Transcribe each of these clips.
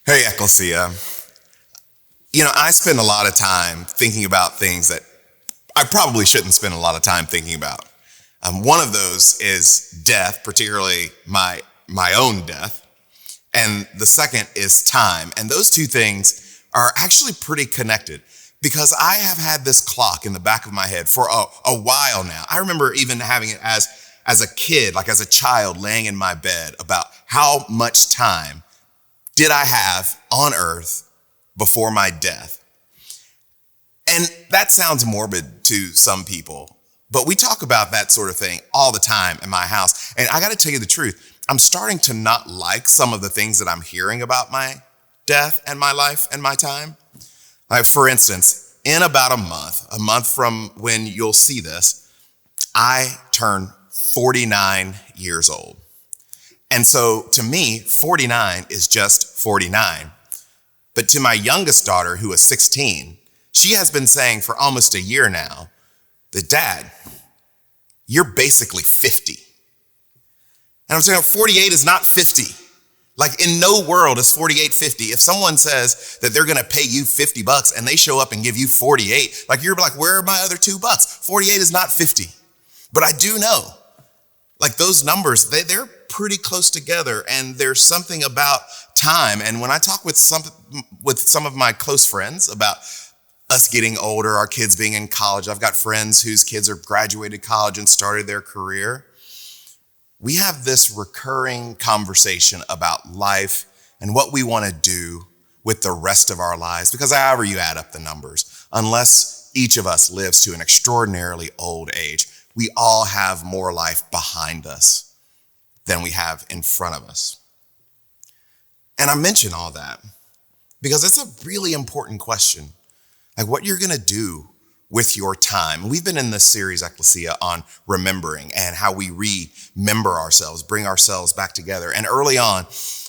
Hey, Ecclesia. I spend a lot of time thinking about things that I probably shouldn't spend a lot of time thinking about. One of those is death, particularly my own death. And the second is time. And those two things are actually pretty connected because I have had this clock in the back of my head for a while now. I remember even having it as a kid, like as a child laying in my bed about how much time did I have on earth before my death? And that sounds morbid to some people, but we talk about that sort of thing all the time in my house. And I got to tell you the truth, I'm starting to not like some of the things that I'm hearing about my death and my life and my time. Like, for instance, in about a month from when you'll see this, I turn 49 years old. And so to me, 49 is just 49. But to my youngest daughter, who is 16, she has been saying for almost a year now that, Dad, you're basically 50. And I'm saying 48 is not 50. Like, in no world is 48 50. If someone says that they're gonna pay you $50 and they show up and give you 48, like, you're like, where are my other $2? 48 is not 50. But I do know, like, those numbers, they're pretty close together, and there's something about time. And when I talk with some of my close friends about us getting older, our kids being in college, I've got friends whose kids are graduated college and started their career. We have this recurring conversation about life and what we want to do with the rest of our lives, because however you add up the numbers, unless each of us lives to an extraordinarily old age, we all have more life behind us than we have in front of us. And I mention all that because it's a really important question, like what you're gonna do with your time. We've been in this series, Ecclesia, on remembering and how we remember ourselves, bring ourselves back together. And early on,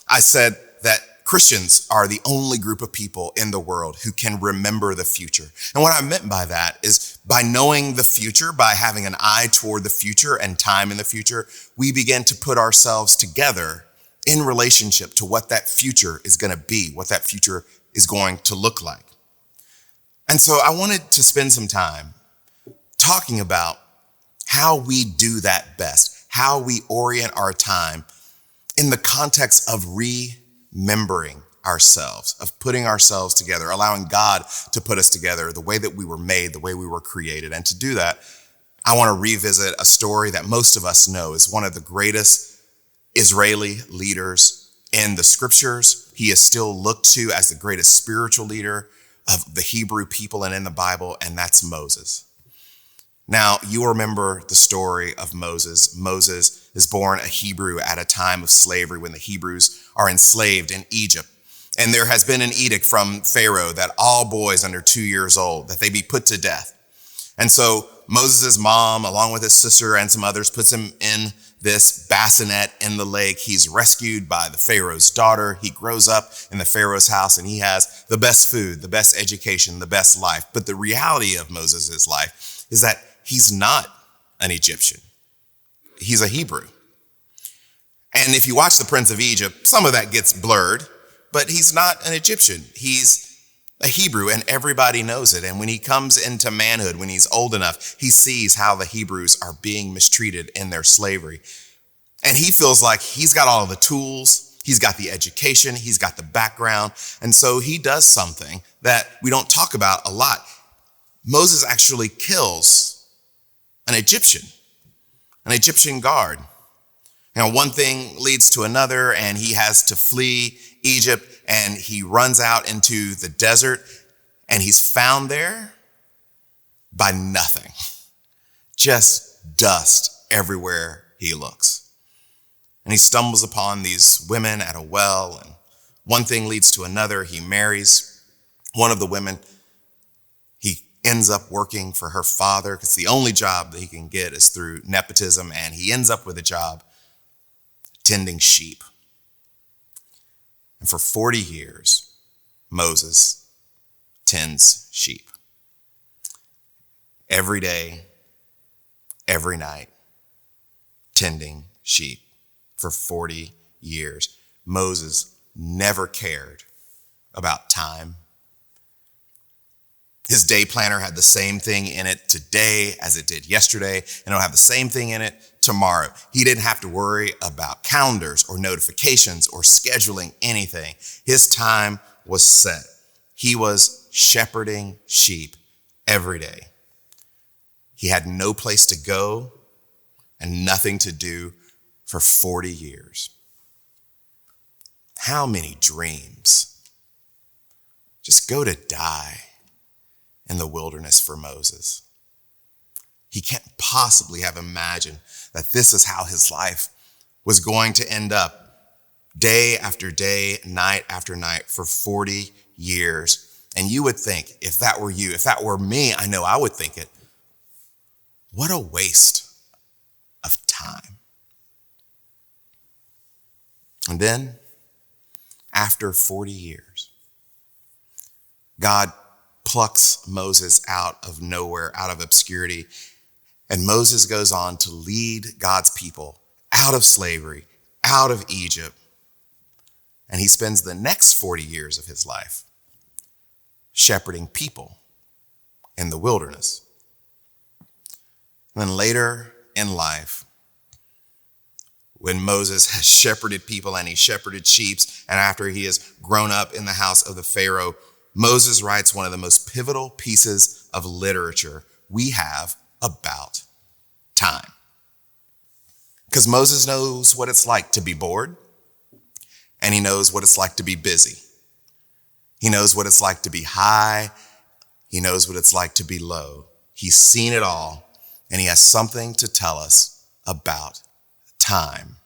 I said that Christians are the only group of people in the world who can remember the future. And what I meant by that is by knowing the future, by having an eye toward the future and time in the future, we begin to put ourselves together in relationship to what that future is going to be, what that future is going to look like. And so I wanted to spend some time talking about how we do that best, how we orient our time in the context of remembering ourselves, of putting ourselves together, allowing God to put us together the way that we were made, the way we were created. And to do that, I want to revisit a story that most of us know is one of the greatest Israeli leaders in the scriptures. He is still looked to as the greatest spiritual leader of the Hebrew people and in the Bible, and that's Moses. Now, you remember the story of Moses. Moses is born a Hebrew at a time of slavery when the Hebrews are enslaved in Egypt. And there has been an edict from Pharaoh that all boys under 2 years old, that they be put to death. And so Moses' mom, along with his sister and some others, puts him in this bassinet in the lake. He's rescued by the Pharaoh's daughter. He grows up in the Pharaoh's house and he has the best food, the best education, the best life. But the reality of Moses' life is that he's not an Egyptian. He's a Hebrew. And if you watch The Prince of Egypt, some of that gets blurred, but he's not an Egyptian. He's a Hebrew, and everybody knows it. And when he comes into manhood, when he's old enough, he sees how the Hebrews are being mistreated in their slavery. And he feels like he's got all of the tools, he's got the education, he's got the background. And so he does something that we don't talk about a lot. Moses actually kills an Egyptian guard. One thing leads to another, and he has to flee Egypt, and he runs out into the desert, and he's found there by nothing, just dust everywhere he looks. And he stumbles upon these women at a well, and one thing leads to another. He marries one of the women. He ends up working for her father because the only job that he can get is through nepotism, and he ends up with a job tending sheep. And for 40 years, Moses tends sheep. Every day, every night, tending sheep for 40 years. Moses never cared about time. His day planner had the same thing in it today as it did yesterday, and it'll have the same thing in it tomorrow. He didn't have to worry about calendars or notifications or scheduling anything. His time was set. He was shepherding sheep every day. He had no place to go and nothing to do for 40 years. How many dreams just go to die in the wilderness for Moses? He can't possibly have imagined that this is how his life was going to end up, day after day, night after night for 40 years. And you would think, if that were you, if that were me, I know I would think it, what a waste of time. And then, after 40 years, God plucks Moses out of nowhere, out of obscurity, and Moses goes on to lead God's people out of slavery, out of Egypt, and he spends the next 40 years of his life shepherding people in the wilderness. And then later in life, when Moses has shepherded people and he shepherded sheep, and after he has grown up in the house of the Pharaoh, Moses writes one of the most pivotal pieces of literature we have about time. Because Moses knows what it's like to be bored, and he knows what it's like to be busy. He knows what it's like to be high. He knows what it's like to be low. He's seen it all, and he has something to tell us about time.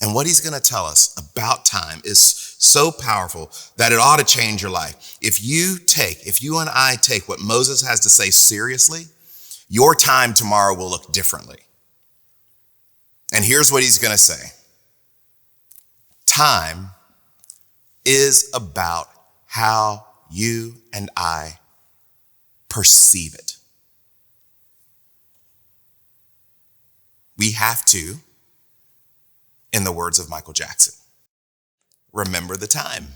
And what he's going to tell us about time is so powerful that it ought to change your life. If you and I take what Moses has to say seriously, your time tomorrow will look differently. And here's what he's going to say. Time is about how you and I perceive it. We have to, in the words of Michael Jackson, remember the time.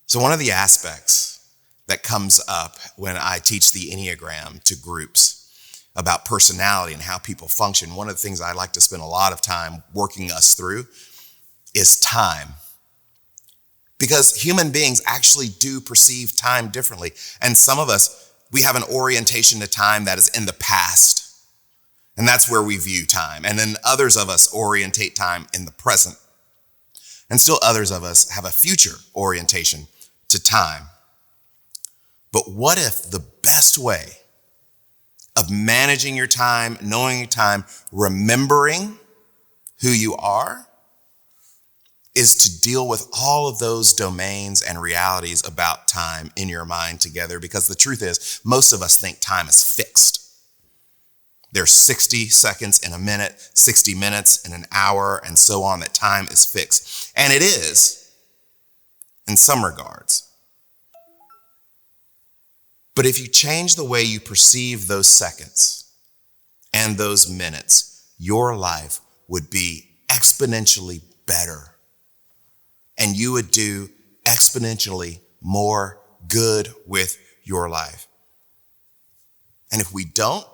So one of the aspects that comes up when I teach the Enneagram to groups about personality and how people function, one of the things I like to spend a lot of time working us through is time. Because human beings actually do perceive time differently. And some of us, we have an orientation to time that is in the past. And that's where we view time. And then others of us orientate time in the present. And still others of us have a future orientation to time. But what if the best way of managing your time, knowing your time, remembering who you are, is to deal with all of those domains and realities about time in your mind together? Because the truth is, most of us think time is fixed. There's 60 seconds in a minute, 60 minutes in an hour, and so on, that time is fixed. And it is, in some regards. But if you change the way you perceive those seconds and those minutes, your life would be exponentially better. And you would do exponentially more good with your life. And if we don't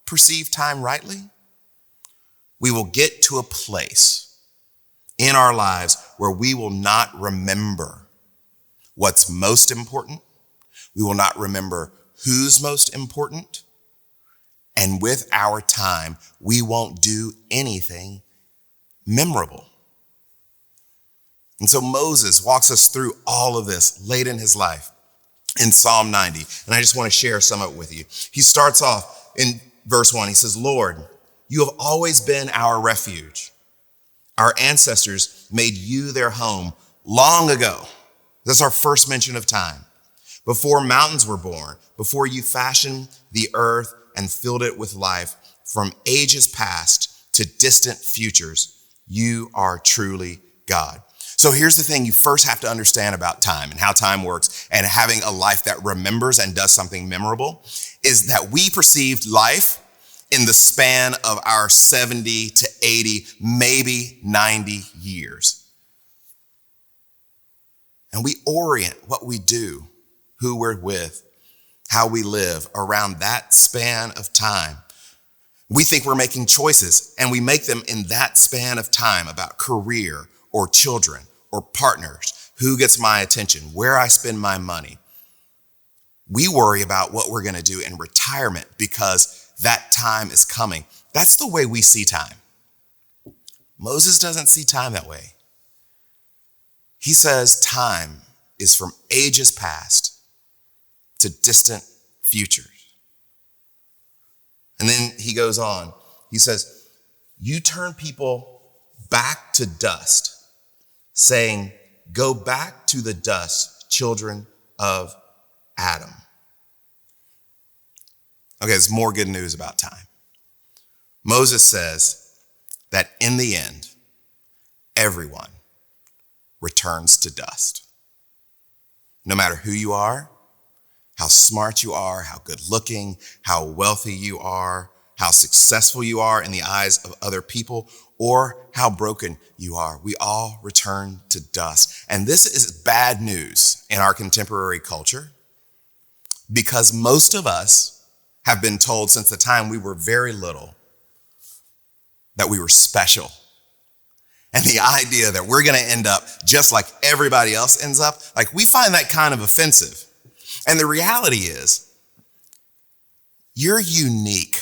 perceive time rightly, we will get to a place in our lives where we will not remember what's most important. We will not remember who's most important. And with our time, we won't do anything memorable. And so Moses walks us through all of this late in his life in Psalm 90. And I just want to share some of it with you. He starts off in verse 1. He says, Lord, you have always been our refuge. Our ancestors made you their home long ago. That's our first mention of time. Before mountains were born, before you fashioned the earth and filled it with life, from ages past to distant futures, you are truly God. So here's the thing you first have to understand about time and how time works, and having a life that remembers and does something memorable, is that we perceived life in the span of our 70 to 80, maybe 90 years. And we orient what we do, who we're with, how we live around that span of time. We think we're making choices, and we make them in that span of time about career or children or partners, who gets my attention, where I spend my money. We worry about what we're going to do in retirement because that time is coming. That's the way we see time. Moses doesn't see time that way. He says time is from ages past to distant futures. And then he goes on. He says, you turn people back to dust, saying, go back to the dust, children of Adam. Okay, there's more good news about time. Moses says that in the end, everyone returns to dust. No matter who you are, how smart you are, how good looking, how wealthy you are, how successful you are in the eyes of other people, or how broken you are, we all return to dust. And this is bad news in our contemporary culture because most of us have been told since the time we were very little that we were special. And the idea that we're going to end up just like everybody else ends up, like we find that kind of offensive. And the reality is, you're unique,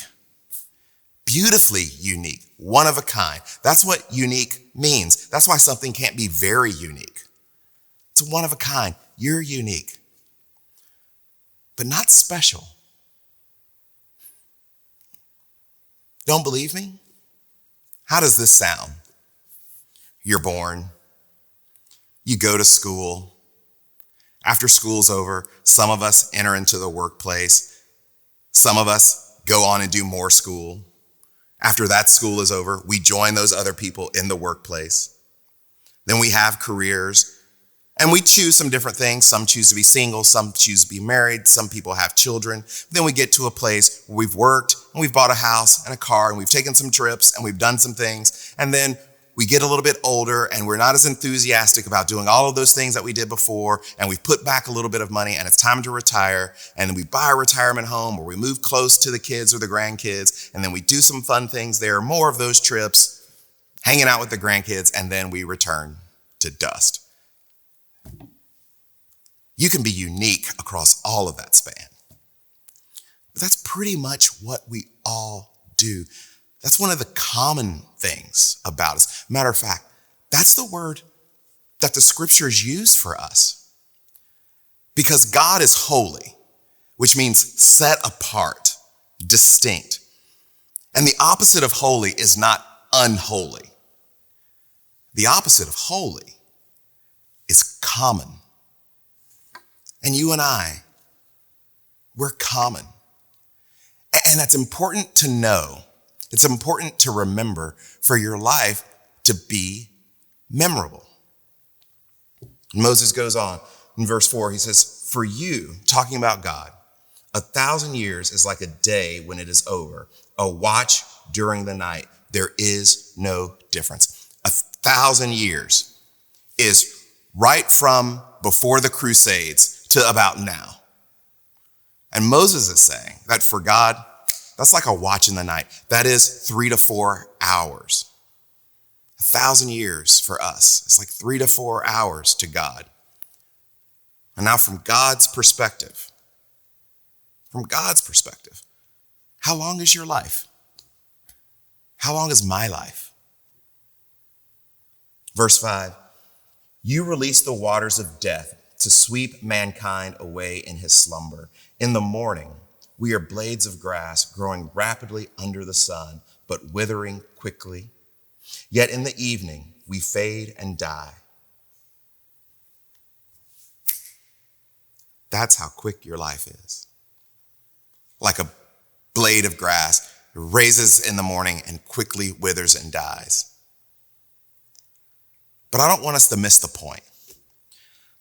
beautifully unique, one of a kind. That's what unique means. That's why something can't be very unique. It's one of a kind. You're unique, but not special. Don't believe me? How does this sound? You're born, you go to school. After school's over, some of us enter into the workplace. Some of us go on and do more school. After that school is over, we join those other people in the workplace. Then we have careers, and we choose some different things. Some choose to be single, some choose to be married, some people have children. Then we get to a place where we've worked, and we've bought a house and a car, and we've taken some trips, and we've done some things, and then we get a little bit older and we're not as enthusiastic about doing all of those things that we did before, and we've put back a little bit of money and it's time to retire, and then we buy a retirement home or we move close to the kids or the grandkids, and then we do some fun things there, more of those trips, hanging out with the grandkids, and then we return to dust. You can be unique across all of that span. But that's pretty much what we all do. That's one of the common things about us. Matter of fact, that's the word that the scriptures use for us. Because God is holy, which means set apart, distinct. And the opposite of holy is not unholy. The opposite of holy is common. And you and I, we're common. And that's important to know. It's important to remember for your life to be memorable. And Moses goes on in verse 4. He says, for you, talking about God, 1,000 years is like a day when it is over, a watch during the night. There is no difference. 1,000 years is right from before the Crusades to about now. And Moses is saying that for God, that's like a watch in the night. That is 3 to 4 hours. 1,000 years for us. It's like 3 to 4 hours to God. And now from God's perspective, how long is your life? How long is my life? Verse 5, you release the waters of death to sweep mankind away in his slumber. In the morning, we are blades of grass growing rapidly under the sun, but withering quickly. Yet in the evening, we fade and die. That's how quick your life is. Like a blade of grass, it raises in the morning and quickly withers and dies. But I don't want us to miss the point.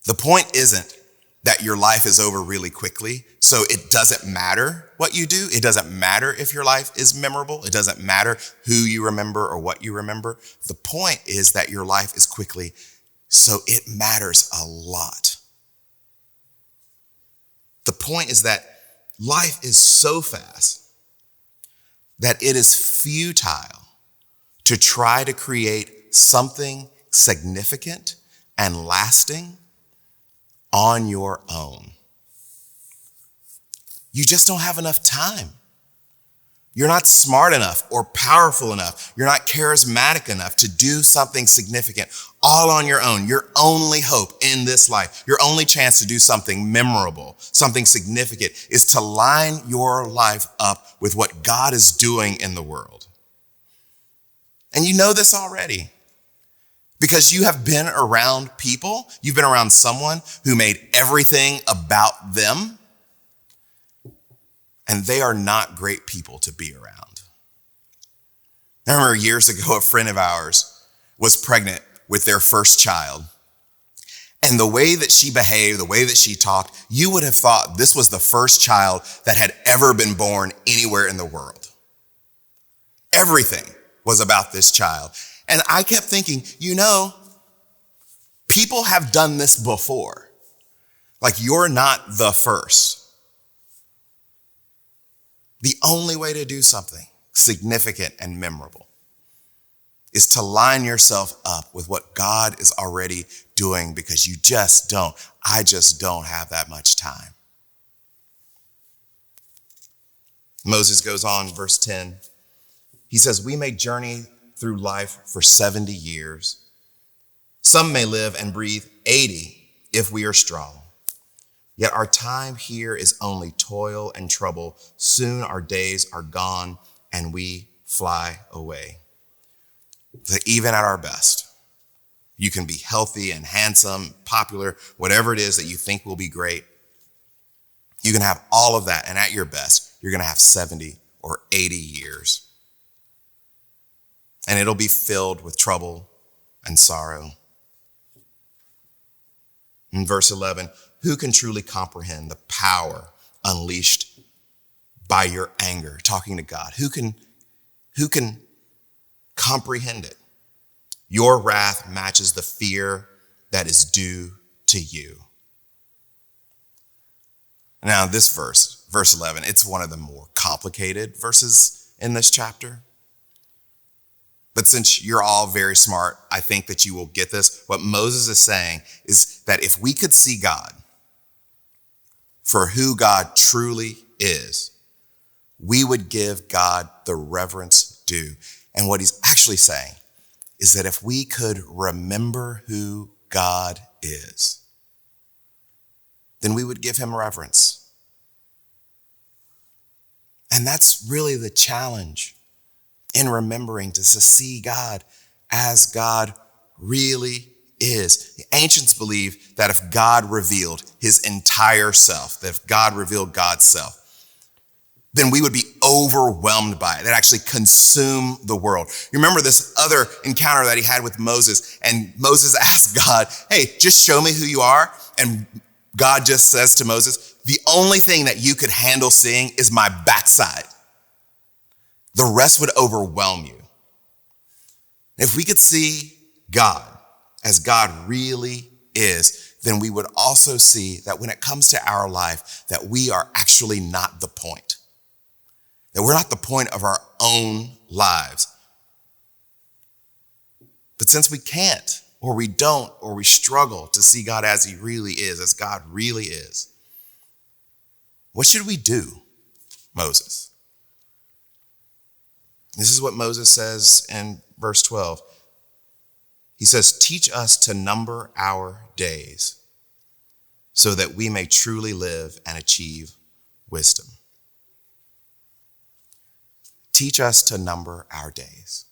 The point isn't that your life is over really quickly, so it doesn't matter what you do. It doesn't matter if your life is memorable. It doesn't matter who you remember or what you remember. The point is that your life is quickly So it matters a lot. The point is that life is so fast that it is futile to try to create something significant and lasting on your own. You just don't have enough time. You're not smart enough or powerful enough. You're not charismatic enough to do something significant all on your own. Your only hope in this life, your only chance to do something memorable, something significant, is to line your life up with what God is doing in the world. And you know this already because you have been around people, you've been around someone who made everything about them. And they are not great people to be around. I remember years ago, a friend of ours was pregnant with their first child. And the way that she behaved, the way that she talked, you would have thought this was the first child that had ever been born anywhere in the world. Everything was about this child. And I kept thinking, people have done this before. Like, you're not the first. The only way to do something significant and memorable is to line yourself up with what God is already doing, because I just don't have that much time. Moses goes on, verse 10. He says, we may journey through life for 70 years. Some may live and breathe 80 if we are strong. Yet our time here is only toil and trouble. Soon our days are gone and we fly away. So even at our best, you can be healthy and handsome, popular, whatever it is that you think will be great. You can have all of that, and at your best, you're going to have 70 or 80 years. And it'll be filled with trouble and sorrow. In verse 11, who can truly comprehend the power unleashed by your anger? Talking to God. Who can comprehend it? Your wrath matches the fear that is due to you. Now, this verse 11, it's one of the more complicated verses in this chapter. But since you're all very smart, I think that you will get this. What Moses is saying is that if we could see God for who God truly is, we would give God the reverence due. And what he's actually saying is that if we could remember who God is, then we would give him reverence. And that's really the challenge in remembering to see God as God really is. The ancients believed that if God revealed his entire self, that if God revealed God's self, then we would be overwhelmed by it. That actually consume the world. You remember this other encounter that he had with Moses, and Moses asked God, hey, just show me who you are. And God just says to Moses, the only thing that you could handle seeing is my backside. The rest would overwhelm you. If we could see God as God really is, then we would also see that when it comes to our life, that we are actually not the point. That we're not the point of our own lives. But since we can't, or we don't, or we struggle to see God as he really is, as God really is, what should we do, Moses? This is what Moses says in verse 12. He says, teach us to number our days so that we may truly live and achieve wisdom. Teach us to number our days.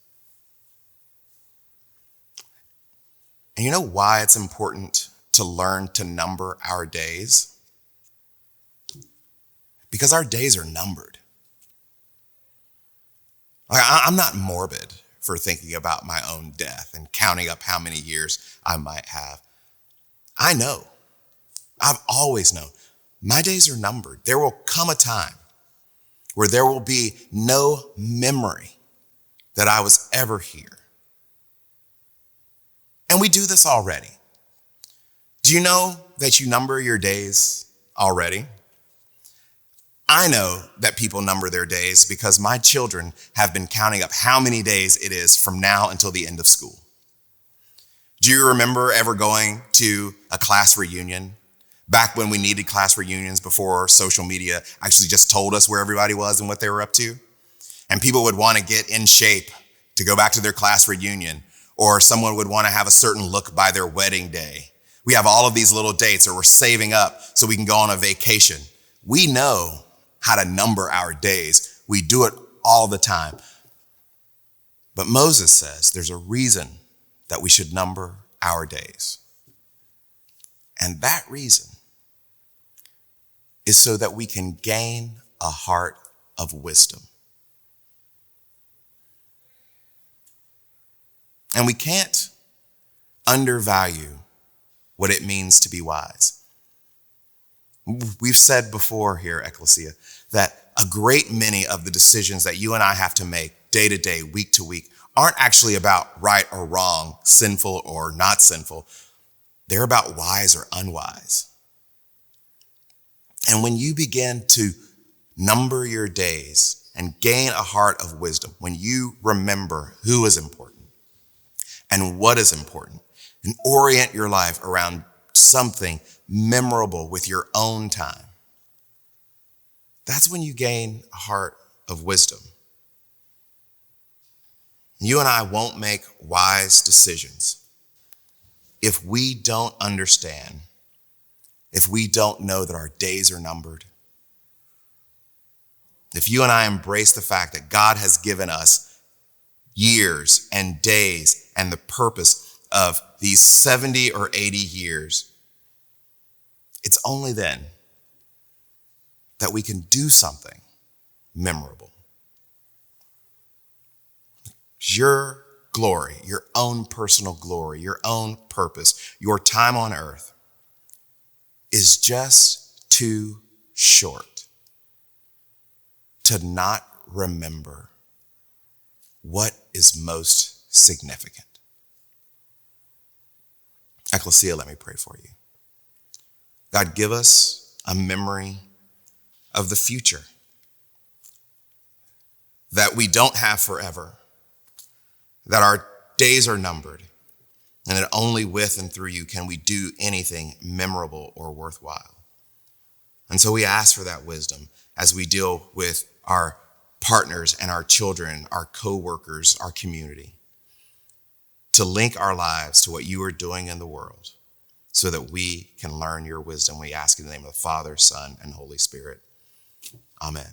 And you know why it's important to learn to number our days? Because our days are numbered. I'm not morbid for thinking about my own death and counting up how many years I might have. I know. I've always known. My days are numbered. There will come a time where there will be no memory that I was ever here. And we do this already. Do you know that you number your days already? I know that people number their days because my children have been counting up how many days it is from now until the end of school. Do you remember ever going to a class reunion back when we needed class reunions before social media actually just told us where everybody was and what they were up to? And people would want to get in shape to go back to their class reunion, or someone would want to have a certain look by their wedding day. We have all of these little dates, or we're saving up so we can go on a vacation. We know how to number our days. We do it all the time. But Moses says there's a reason that we should number our days. And that reason is so that we can gain a heart of wisdom. And we can't undervalue what it means to be wise. We've said before here, Ecclesia, that a great many of the decisions that you and I have to make day to day, week to week, aren't actually about right or wrong, sinful or not sinful. They're about wise or unwise. And when you begin to number your days and gain a heart of wisdom, when you remember who is important and what is important, and orient your life around something memorable with your own time, that's when you gain a heart of wisdom. You and I won't make wise decisions if we don't understand, if we don't know that our days are numbered. If you and I embrace the fact that God has given us years and days and the purpose of these 70 or 80 years, it's only then that we can do something memorable. Your glory, your own personal glory, your own purpose, your time on earth is just too short to not remember what is most significant. Ecclesia, let me pray for you. God, give us a memory of the future that we don't have forever, that our days are numbered, and that only with and through you can we do anything memorable or worthwhile. And so we ask for that wisdom as we deal with our partners and our children, our co-workers, our community, to link our lives to what you are doing in the world so that we can learn your wisdom. We ask in the name of the Father, Son, and Holy Spirit. Amen.